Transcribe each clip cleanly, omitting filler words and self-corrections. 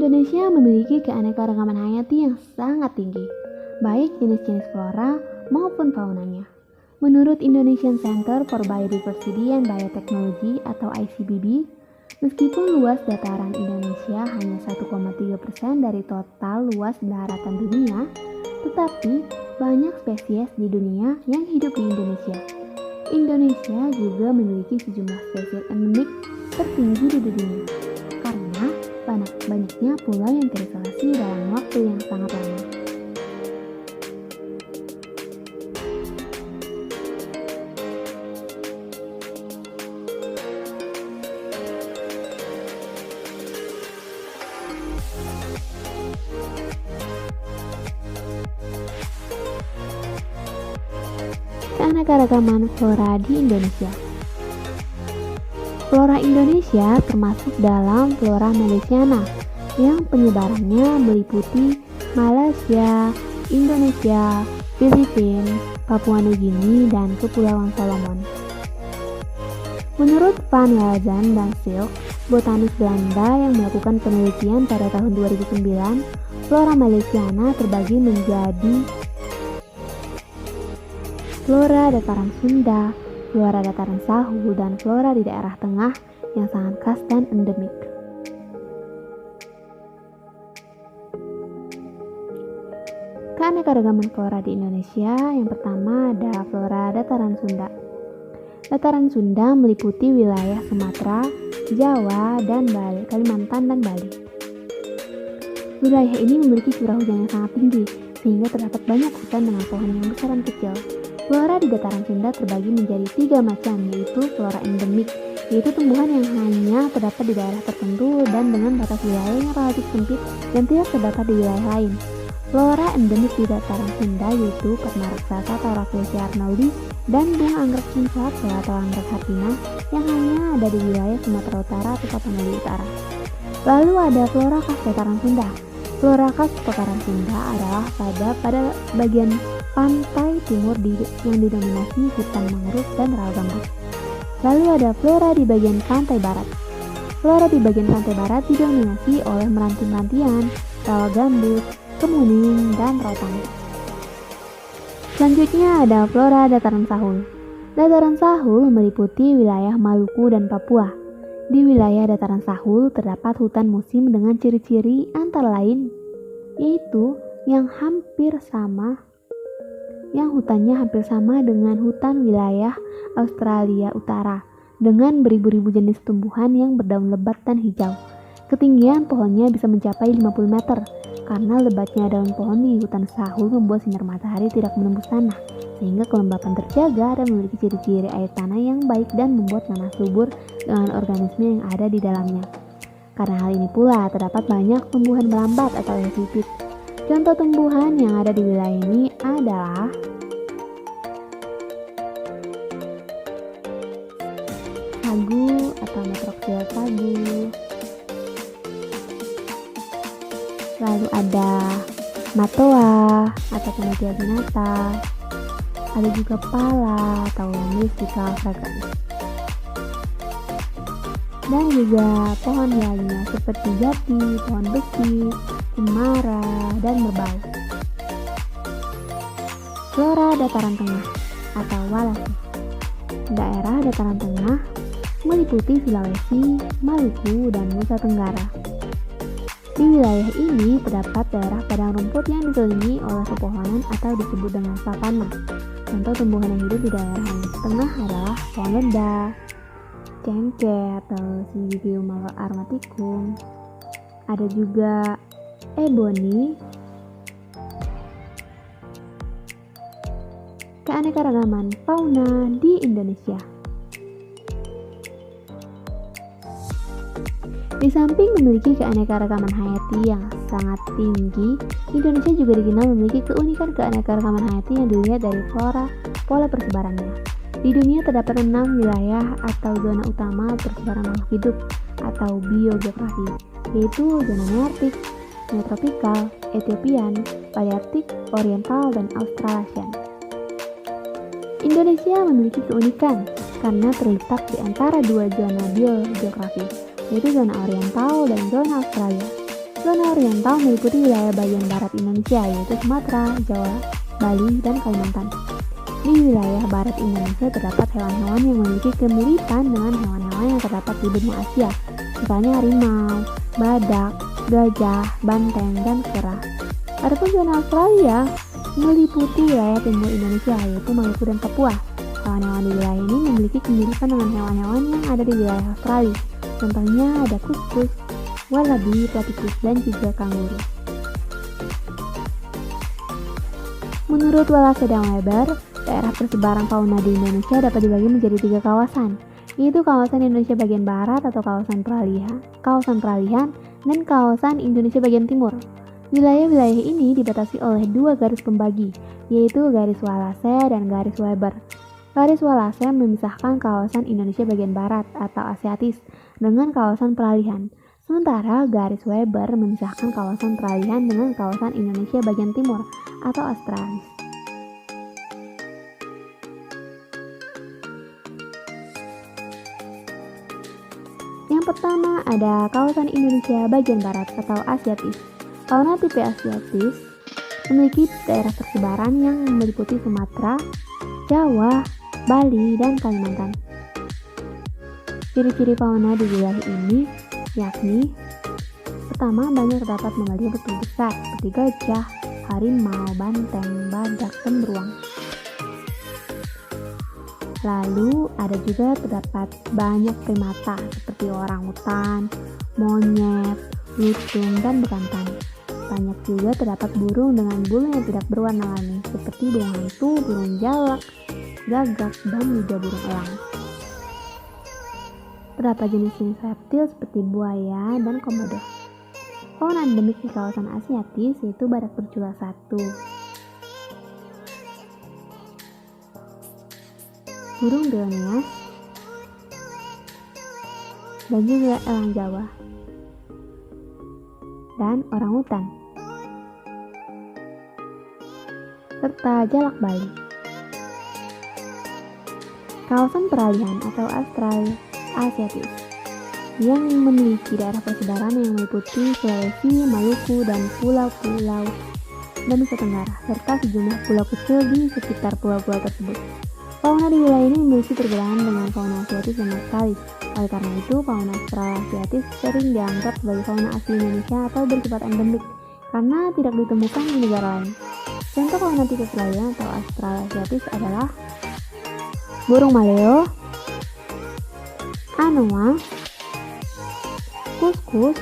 Indonesia memiliki keanekaragaman hayati yang sangat tinggi, baik jenis-jenis flora maupun faunanya. Menurut Indonesian Center for Biodiversity and Biotechnology atau ICBB, meskipun luas dataran Indonesia hanya 1,3% dari total luas daratan dunia, tetapi banyak spesies di dunia yang hidup di Indonesia. Indonesia juga memiliki sejumlah spesies endemik tertinggi di dunia, karena banyaknya pulau yang terisolasi dalam waktu yang sangat lama. Keanekaragaman flora di Indonesia. Flora Indonesia termasuk dalam flora Malaysiana yang penyebarannya meliputi Malaysia, Indonesia, Filipina, Papua Nugini, dan Kepulauan Solomon. Menurut Van Lazen dan Silk, botanis Belanda yang melakukan penelitian pada tahun 2009, flora Malaysiana terbagi menjadi flora dataran Sunda, flora dataran Sahul, dan flora di daerah tengah yang sangat khas dan endemik. Keanekaragaman flora di Indonesia, yang pertama ada flora dataran Sunda. Dataran Sunda meliputi wilayah Sumatera, Jawa, dan Bali, Kalimantan, dan Bali. Wilayah ini memiliki curah hujan yang sangat tinggi, sehingga terdapat banyak hutan dengan pohon yang besar dan kecil. Flora di dataran Sunda terbagi menjadi 3 macam, yaitu flora endemik, yaitu tumbuhan yang hanya terdapat di daerah tertentu dan dengan batas wilayah yang relatif sempit dan tidak terdapat di wilayah lain. Flora endemik di dataran Sunda yaitu Perma raksasa atau Rafflesia arnoldii dan bunga anggrek puncak atau anggrek hartina yang hanya ada di wilayah Sumatera Utara atau Papua Nugini Utara. Lalu ada flora khas dataran Sunda. Flora khas dataran Sunda adalah pada bagian pantai timur yang didominasi hutan mangrove dan rawa gambut. Lalu ada flora di bagian pantai barat. Flora di bagian pantai barat didominasi oleh meranti-merantian, rawa gambut, kemuning, dan rawa tangga. Selanjutnya ada flora dataran Sahul. Dataran Sahul meliputi wilayah Maluku dan Papua. Di wilayah dataran Sahul terdapat hutan musim dengan ciri-ciri antara lain yaitu yang hutannya hampir sama dengan hutan wilayah Australia Utara dengan beribu-ribu jenis tumbuhan yang berdaun lebat dan hijau. Ketinggian pohonnya bisa mencapai 50 meter karena lebatnya daun pohon di hutan Sahul membuat sinar matahari tidak menembus tanah, sehingga kelembapan terjaga dan memiliki ciri-ciri air tanah yang baik dan membuat tanah subur dengan organisme yang ada di dalamnya. Karena hal ini pula terdapat banyak tumbuhan melambat atau epifit. Contoh tumbuhan yang ada di wilayah ini adalah sagu atau Metroksil sagu. Lalu ada matoa atau Canotia binata. Ada juga pala atau Mystica fragrans. Dan juga pohon lainnya seperti jati, pohon besi, cemara, dan merbau. Flora dataran tengah atau Walasi. Daerah dataran tengah meliputi Sulawesi, Maluku, dan Nusa Tenggara. Di wilayah ini terdapat daerah padang rumput yang dikelilingi oleh pepohonan atau disebut dengan savana. Contoh tumbuhan yang hidup di daerah yang tengah adalah pohon leda, cengkeh atau Sigidium aromaticum. Ada juga ebony. Keanekaragaman fauna di Indonesia. Di samping memiliki keanekaragaman hayati yang sangat tinggi, Indonesia juga dikenal memiliki keunikan keanekaragaman hayati yang dilihat dari pola persebarannya. Di dunia terdapat 6 wilayah atau zona utama persebaran makhluk hidup atau biogeografi, yaitu zona nearktik, neotropikal, Ethiopian, Palearktik, Oriental, dan Australasian. Indonesia memiliki keunikan karena terletak di antara 2 zona biogeografi, yaitu zona Oriental dan zona Australia. Zona oriental meliputi wilayah bagian barat Indonesia, yaitu Sumatera, Jawa, Bali, dan Kalimantan. Di wilayah barat Indonesia terdapat hewan-hewan yang memiliki kemiripan dengan hewan-hewan yang terdapat di benua Asia, misalnya harimau, badak, gajah, banteng, dan kera. Adapun zona Australia meliputi wilayah timur Indonesia, yaitu Maluku dan Papua. Hewan-hewan di wilayah ini memiliki kemiripan dengan hewan-hewan yang ada di wilayah Australia. Contohnya ada kuskus, wallaby, platypus, dan juga kanguru. Menurut Wallace dan Weber, daerah persebaran fauna di Indonesia dapat dibagi menjadi 3 kawasan, yaitu kawasan Indonesia bagian barat atau kawasan peralihan, dan kawasan Indonesia bagian timur. Wilayah-wilayah ini dibatasi oleh 2 garis pembagi, yaitu garis Wallace dan garis Weber. Garis Wallace memisahkan kawasan Indonesia bagian barat atau Asiatis dengan kawasan peralihan. Sementara garis Weber memisahkan kawasan peralihan dengan kawasan Indonesia bagian timur atau Australis. Yang pertama ada kawasan Indonesia bagian barat atau Asiatis. Fauna tipe Asiatis memiliki daerah persebaran yang meliputi Sumatera, Jawa, Bali, dan Kalimantan. Ciri-ciri fauna di wilayah ini yakni pertama, banyak terdapat mamalia bertubuh besar seperti gajah, harimau, banteng, badak, dan beruang. Lalu ada juga terdapat banyak primata seperti orangutan, monyet, lutung, dan bekantan. Banyak juga terdapat burung dengan bulu yang tidak berwarna-warni seperti burung hantu, burung jalak, gagak, dan juga burung elang. Terdapat jenis-jenis reptil seperti buaya dan komodo. Fauna endemik di kawasan Asiatis yaitu badak bercula 1, burung beoneas, dan juga elang Jawa, dan orangutan, serta jalak Bali. Kawasan peralihan atau Asiatis yang memiliki daerah persebaran yang meliputi Sulawesi, Maluku, dan pulau-pulau dan Nusa Tenggara, serta sejumlah pulau kecil di sekitar pulau-pulau tersebut. Fauna di wilayah ini memiliki perbedaan dengan fauna Asiatis dan Australis. Oleh karena itu, fauna Australasiatis sering dianggap sebagai fauna asli Indonesia atau bersifat endemik karena tidak ditemukan di negara lain. Contoh fauna tipe peralihan atau Australasiatis adalah burung maleo, anoa, kuskus,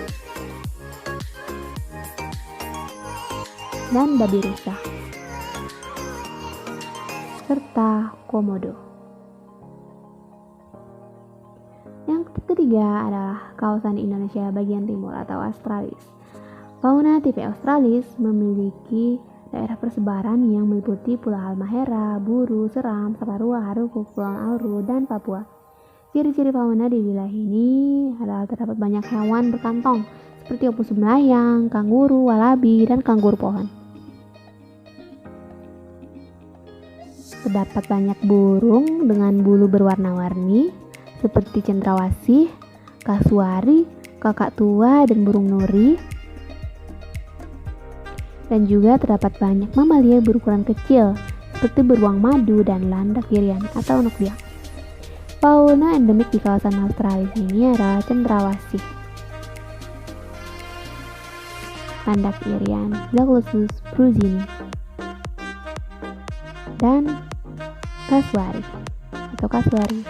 dan babi rusa, serta komodo. Yang ketiga adalah kawasan Indonesia bagian timur atau Australis. Fauna tipe Australis memiliki daerah persebaran yang meliputi Pulau Halmahera, Buru, Seram, Saparua, Haru, Kepulauan Auru, dan Papua. Ciri-ciri fauna di wilayah ini adalah terdapat banyak hewan berkantong seperti opus melayang, kanguru, wallaby, dan kanguru pohon. Terdapat banyak burung dengan bulu berwarna-warni seperti cendrawasih, kasuari, kakak tua, dan burung nuri. Dan juga terdapat banyak mamalia berukuran kecil seperti beruang madu dan landak irian atau anak biak. Fauna endemik di kawasan Australis ini adalah cendrawasih, landak irian, Glaucus pruzini, dan kasuari atau kasuari.